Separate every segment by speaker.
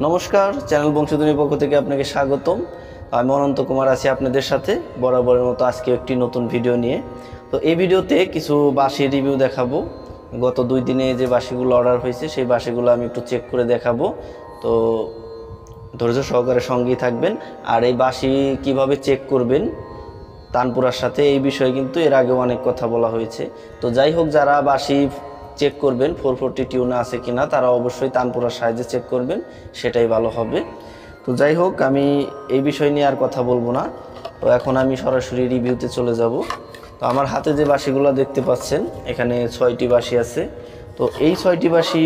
Speaker 1: নমস্কার, চ্যানেল বংশীধ্বনির পক্ষ থেকে আপনাকে স্বাগতম। আমি অনন্ত কুমার আছি আপনাদের সাথে বরাবরের মতো আজকে একটি নতুন ভিডিও নিয়ে। তো এই ভিডিওতে কিছু বাঁশির রিভিউ দেখাবো। গত 2 দিনে যে বাঁশিগুলো অর্ডার হয়েছে সেই বাঁশিগুলো আমি একটু চেক করে দেখাবো। তো ধৈর্য সহকারে সঙ্গেই থাকবেন। আর এই বাঁশি কিভাবে চেক করবেন তানপুরার সাথে, এই বিষয়ে কিন্তু এর আগে অনেক কথা বলা হয়েছে। তো যাই হোক, যারা বাঁশি চেক করবেন 440 টিউনে আছে কিনা তারা অবশ্যই তানপুরার সাহায্যে চেক করবেন, সেটাই ভালো হবে। তো যাই হোক, আমি এই বিষয় নিয়ে আর কথা বলবো না। তো এখন আমি সরাসরি রিভিউতে চলে যাব। তো আমার হাতে যে বাঁশিগুলো দেখতে পাচ্ছেন, এখানে 6টি বাঁশি আছে। তো এই 6টি বাঁশি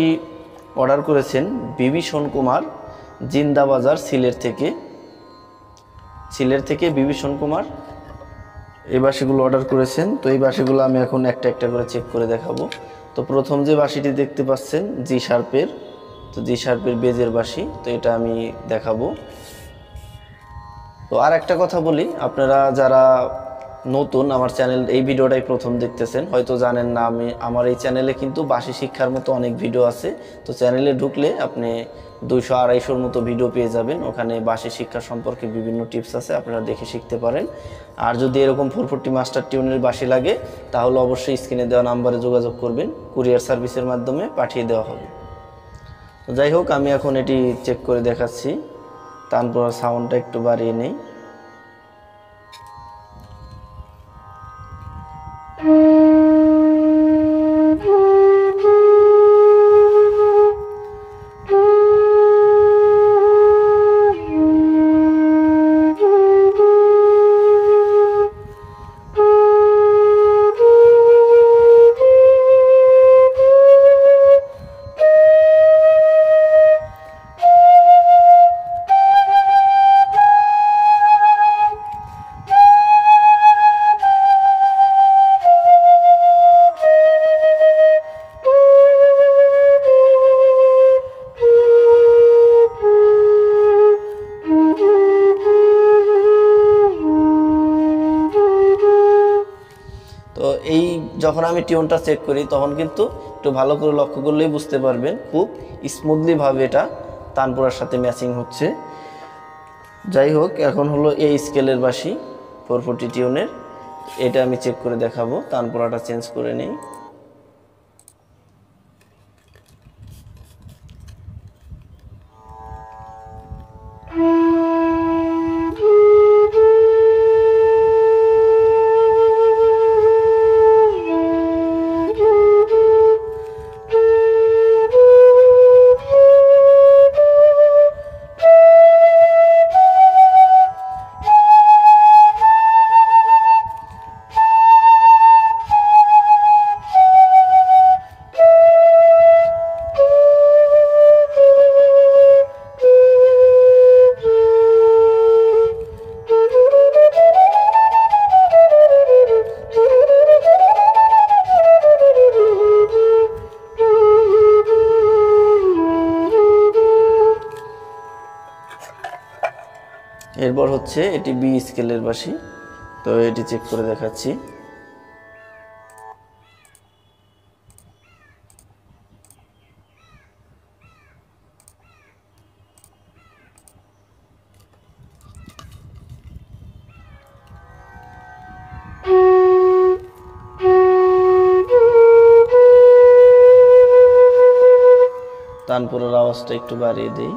Speaker 1: অর্ডার করেছেন বিভীষণ কুমার, জিন্দাবাজার, সিলেট থেকে বিভীষণ কুমার এই বাঁশিগুলো অর্ডার করেছেন। তো এই বাঁশিগুলো আমি এখন একটা একটা করে চেক করে দেখাবো। তো প্রথম যে বাঁশিটি দেখতে পাচ্ছেন জি শার্পের, তো জি শার্পের বেজের বাঁশি, তো এটা আমি দেখাবো। তো আর একটা কথা বলি, আপনারা যারা নতুন আমার চ্যানেল এই ভিডিওটাই প্রথম দেখতেছেন, হয়তো জানেন না আমার এই চ্যানেলে কিন্তু বাঁশি শিক্ষার মতো অনেক ভিডিও আছে। তো চ্যানেলে ঢুকলে আপনি 200-250 মতো ভিডিও পেয়ে যাবেন। ওখানে বাঁশি শিক্ষা সম্পর্কে বিভিন্ন টিপস আছে, আপনারা দেখে শিখতে পারেন। আর যদি এরকম 440 মাস্টার টিউনের বাঁশি লাগে তাহলে অবশ্যই স্ক্রিনে দেওয়া নাম্বারে যোগাযোগ করবেন, কুরিয়ার সার্ভিসের মাধ্যমে পাঠিয়ে দেওয়া হবে। তো যাই হোক, আমি এখন এটি চেক করে দেখাচ্ছি। তারপর সাউন্ডটা একটু বাড়িয়ে নেই। তো এই যখন আমি টিউনটা চেক করি তখন কিন্তু একটু ভালো করে লক্ষ্য করলেই বুঝতে পারবেন খুব স্মুথলি ভাবে এটা তানপুরার সাথে ম্যাচিং হচ্ছে। যাই হোক, এখন হলো এই স্কেলের বাঁশি 440 টিউনের, এটা আমি চেক করে দেখাবো। তানপুরাটা চেঞ্জ করে নেই। এরপর হচ্ছে এটি বি স্কেলের বাঁশি, তো এটি চেক করে দেখাচ্ছি। তানপুরার আওয়াজটা একটু বাড়িয়ে দেই।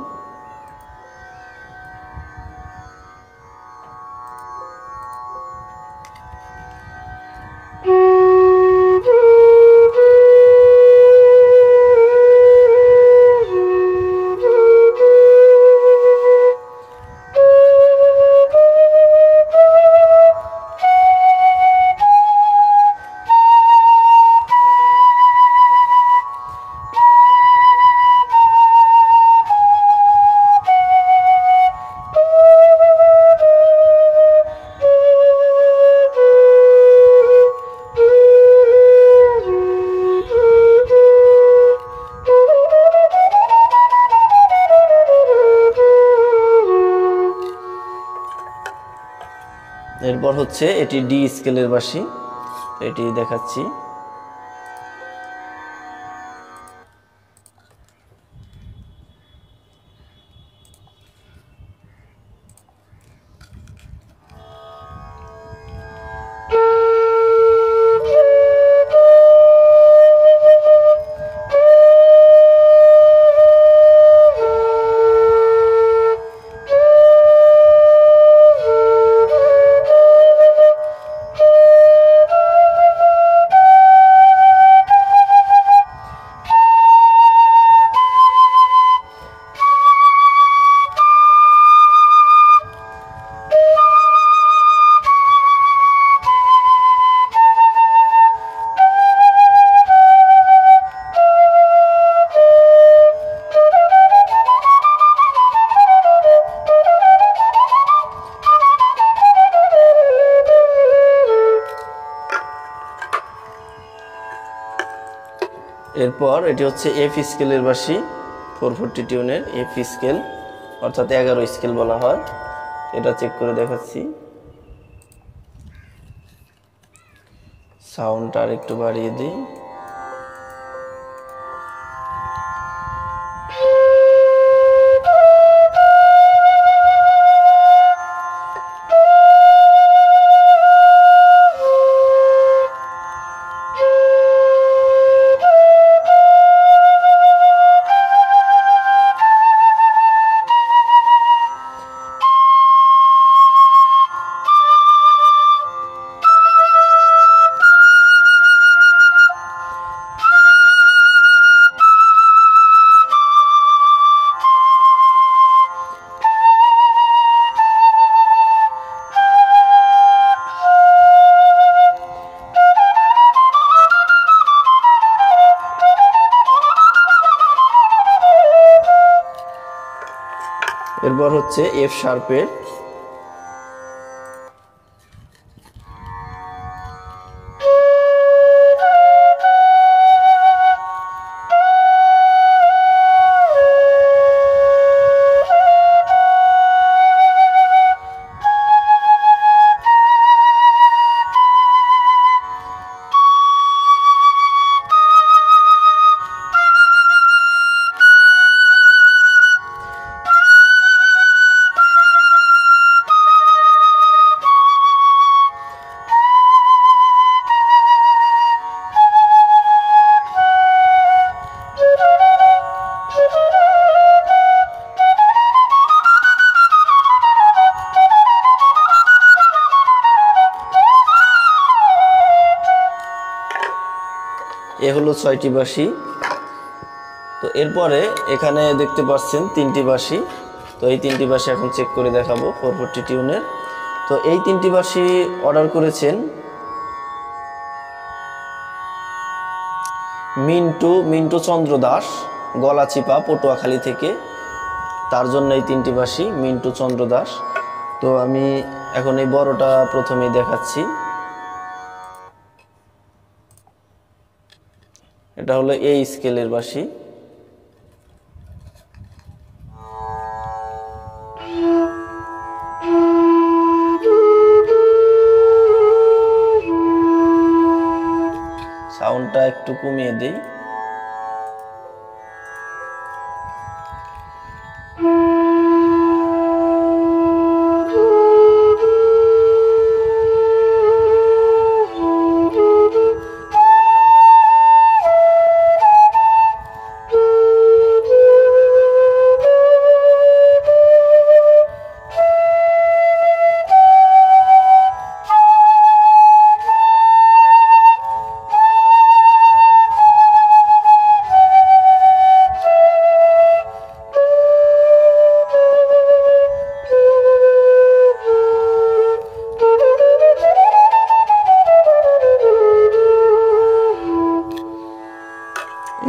Speaker 1: এরপর হচ্ছে এটি ডি স্কেলের বাঁশি, এটি দেখাচ্ছি। এরপর এটি হচ্ছে এফ স্কেলের বাঁশি, 440 টিউনের এফ স্কেল, অর্থাৎ 11 স্কেল বলা হয়। এটা চেক করে দেখাচ্ছি। সাউন্ডটা আর একটু বাড়িয়ে দিই। এরপর হচ্ছে এফ শার্পের, এ হলো 6টি বাঁশি। তো এরপরে এখানে দেখতে পাচ্ছেন 3টি বাঁশি। তো এই 3টি বাঁশি এখন চেক করে দেখাবো 440 টিউনের। তো এই 3টি বাঁশি অর্ডার করেছেন মিন্টু চন্দ্র দাস, গলাচিপা, পটুয়াখালী থেকে। তার জন্য এই 3টি বাঁশি, মিন্টু চন্দ্র দাস। তো আমি এখন এই বড়টা প্রথমেই দেখাচ্ছি। এটা হলো এই স্কেলের বাঁশি। সাউন্ডটা একটু কমিয়ে দিই।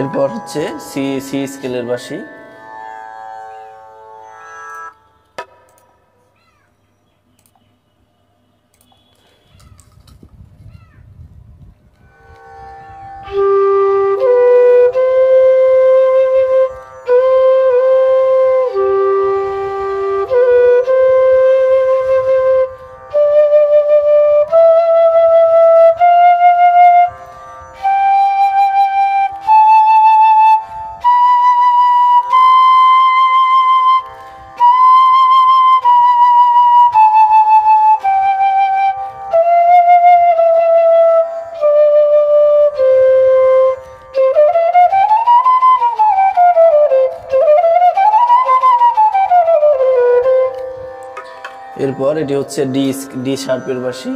Speaker 1: এরপর হচ্ছে সি স্কেলের বাঁশি। এরপর এটি হচ্ছে ডি শার্পের বাঁশি।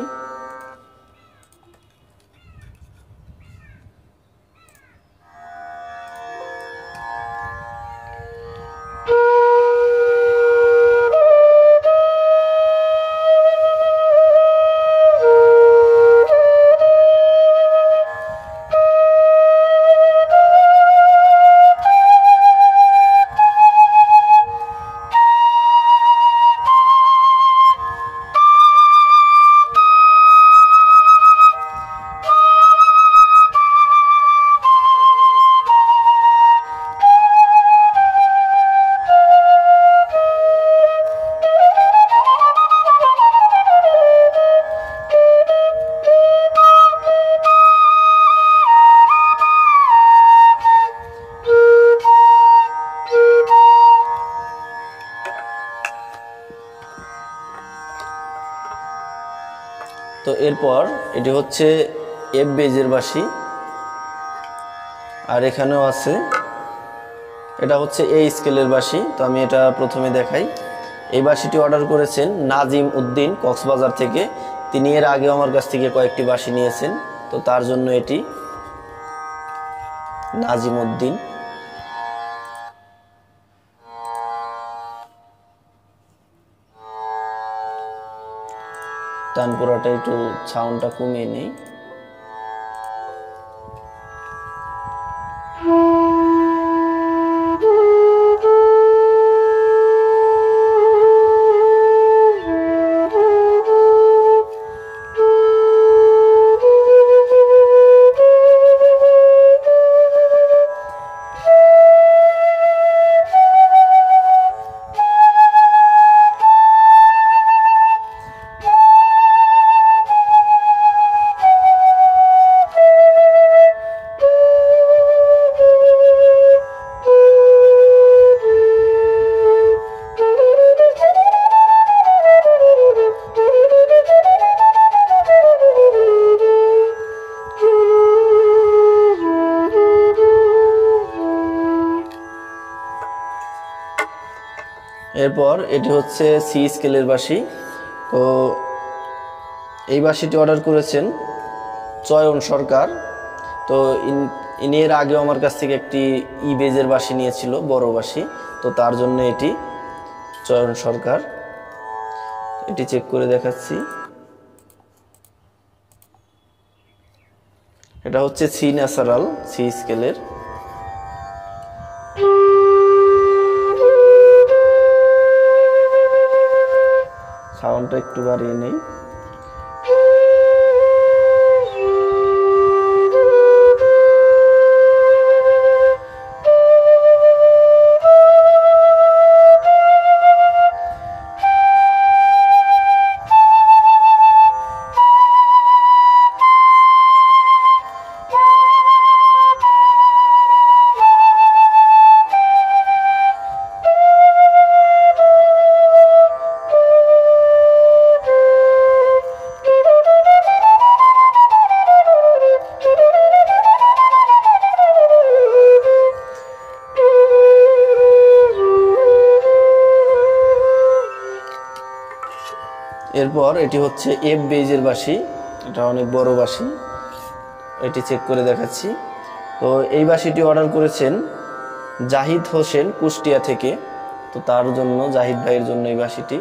Speaker 1: তো এরপর এটি হচ্ছে এফ বেজের বাঁশি, আর এখানেও আছে, এটা হচ্ছে এ স্কেলের বাঁশি। তো আমি এটা প্রথমে দেখাই। এই বাঁশিটি অর্ডার করেছেন নাজিম উদ্দিন কক্সবাজার থেকে। তিনি এর আগেও আমার কাছ থেকে কয়েকটি বাঁশি নিয়েছেন, তো তার জন্য এটি নাজিম উদ্দিন। তানপুরাটা একটু সাউন্ডটা কমিয়ে নেই। এরপর এটি হচ্ছে সি স্কেলের বাঁশি। তো এই বাঁশিটি অর্ডার করেছেন চয়ন সরকার। তো ইনি এর আগেও আমার কাছ থেকে একটি ই বেজের বাঁশি নিয়েছিল, বড় বাঁশি। তো তার জন্য এটি চয়ন সরকার। এটি চেক করে দেখাচ্ছি। এটা হচ্ছে সি ন্যাচারাল, সি স্কেলের। সাউন্ডটা একটু বাড়িয়ে নেই। এরপর এটি হচ্ছে এফ বেজের বাঁশি। এটা অনেক বড় বাঁশি, এটি চেক করে দেখাচ্ছি। তো এই বাঁশিটি অর্ডার করেছেন জাহিদ হোসেন কুষ্টিয়া থেকে। তো তার জন্য, জাহিদ ভাইয়ের জন্য এই বাঁশিটি।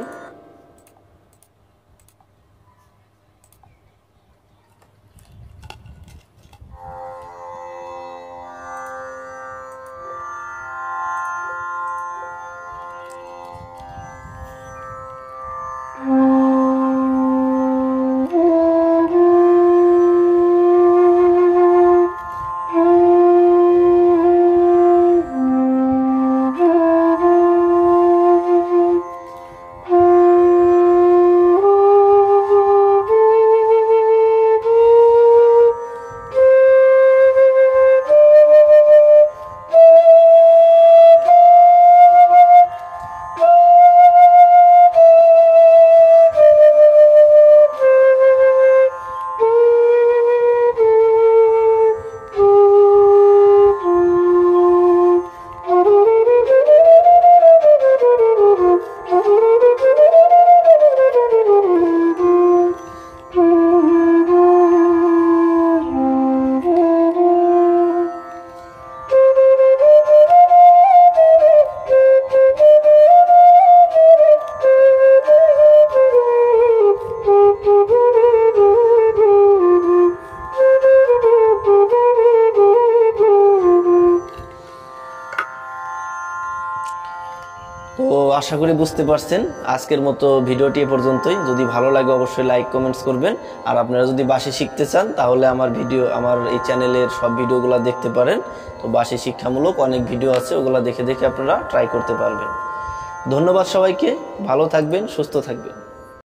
Speaker 1: তো আশা করি বুঝতে পারছেন। আজকের মতো ভিডিওটি এ পর্যন্তই। যদি ভালো লাগে অবশ্যই লাইক কমেন্টস করবেন। আর আপনারা যদি বাঁশি শিখতে চান তাহলে আমার এই চ্যানেলের সব ভিডিওগুলো দেখতে পারেন। তো বাঁশি শিক্ষামূলক অনেক ভিডিও আছে, ওগুলো দেখে দেখে আপনারা ট্রাই করতে পারবেন। ধন্যবাদ সবাইকে। ভালো থাকবেন, সুস্থ থাকবেন।